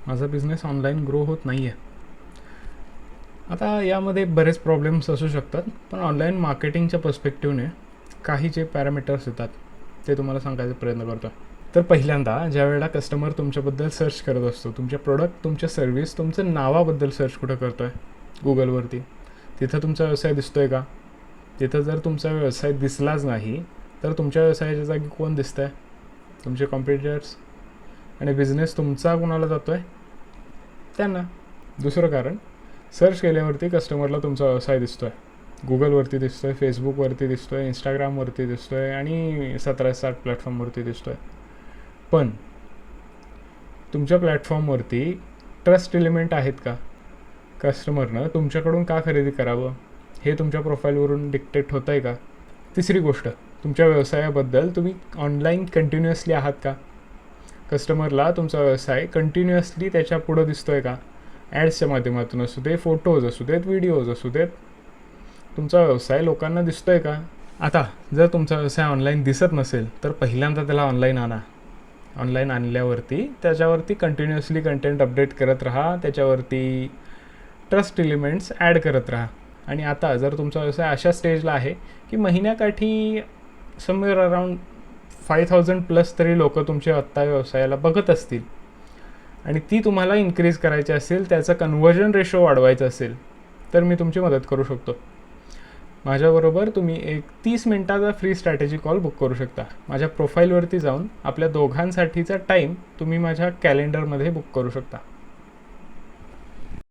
माझा business online grow होत नाही आहे. आता यामध्ये बरेच प्रॉब्लेम्स असू शकतात, पण ऑनलाईन मार्केटिंगच्या पर्स्पेक्टिव्हने काही जे पॅरामीटर्स येतात ते तुम्हाला सांगायचा प्रयत्न करतो. तर पहिल्यांदा ज्या वेळेला कस्टमर तुमच्याबद्दल सर्च करत असतो, तुमचे प्रोडक्ट, तुमच्या सर्व्हिस, तुमचं नावाबद्दल सर्च कुठं करतो आहे गुगलवरती, तिथं तुमचा व्यवसाय दिसतो आहे का? तिथं जर तुमचा व्यवसाय दिसलाच नाही तर तुमच्या व्यवसायाच्या जागी कोण दिसतं आहे? तुमचे कॉम्पिटिटर्स. आणि बिझनेस तुमचा कोणाला जातो आहे? त्यांना. दुसरं कारण, सर्च केल्यावरती कस्टमरला तुमचा व्यवसाय दिसतो आहे. गुगलवरती दिसतो आहे, फेसबुकवरती दिसतो आहे, इंस्टाग्रामवरती दिसतो आहे आणि 17-60 प्लॅटफॉर्मवरती दिसतो आहे. पण तुमच्या प्लॅटफॉर्मवरती ट्रस्ट एलिमेंट आहेत का? कस्टमरनं तुमच्याकडून का खरेदी करावं हे तुमच्या प्रोफाईलवरून डिक्टेट होतं आहे का? तिसरी गोष्ट, तुमच्या व्यवसायाबद्दल तुम्ही ऑनलाईन कंटिन्युअसली आहात का? कस्टमरला तुमचा व्यवसाय कंटिन्युअसली त्याच्या पुढं दिसतो आहे का? ॲड्सच्या माध्यमातून असू दे, फोटोज असू देत, व्हिडिओज असू देत, तुमचा व्यवसाय लोकांना दिसतो आहे का? आता जर तुमचा व्यवसाय ऑनलाईन दिसत नसेल तर पहिल्यांदा त्याला ऑनलाईन आणा. ऑनलाईन आणल्यावरती त्याच्यावरती कंटिन्युअसली कंटेंट अपडेट करत राहा, त्याच्यावरती ट्रस्ट एलिमेंट्स ॲड करत राहा. आणि आता जर तुमचा व्यवसाय अशा स्टेजला आहे की महिन्याकाठी समवेअर अराउंड 5,000+ तरी लोक तुमच्या आत्ता व्यवसायाला बघत असतील आणि ती तुम्हाला इन्क्रीज करायची असेल, त्याचं कन्व्हर्जन रेशो वाढवायचं असेल, तर मी तुमची मदत करू शकतो. माझ्याबरोबर तुम्ही एक 30 मिनिटाचा फ्री स्ट्रॅटेजी कॉल बुक करू शकता. माझ्या प्रोफाईलवरती जाऊन आपल्या दोघांसाठीचा टाईम तुम्ही माझ्या कॅलेंडरमध्ये बुक करू शकता.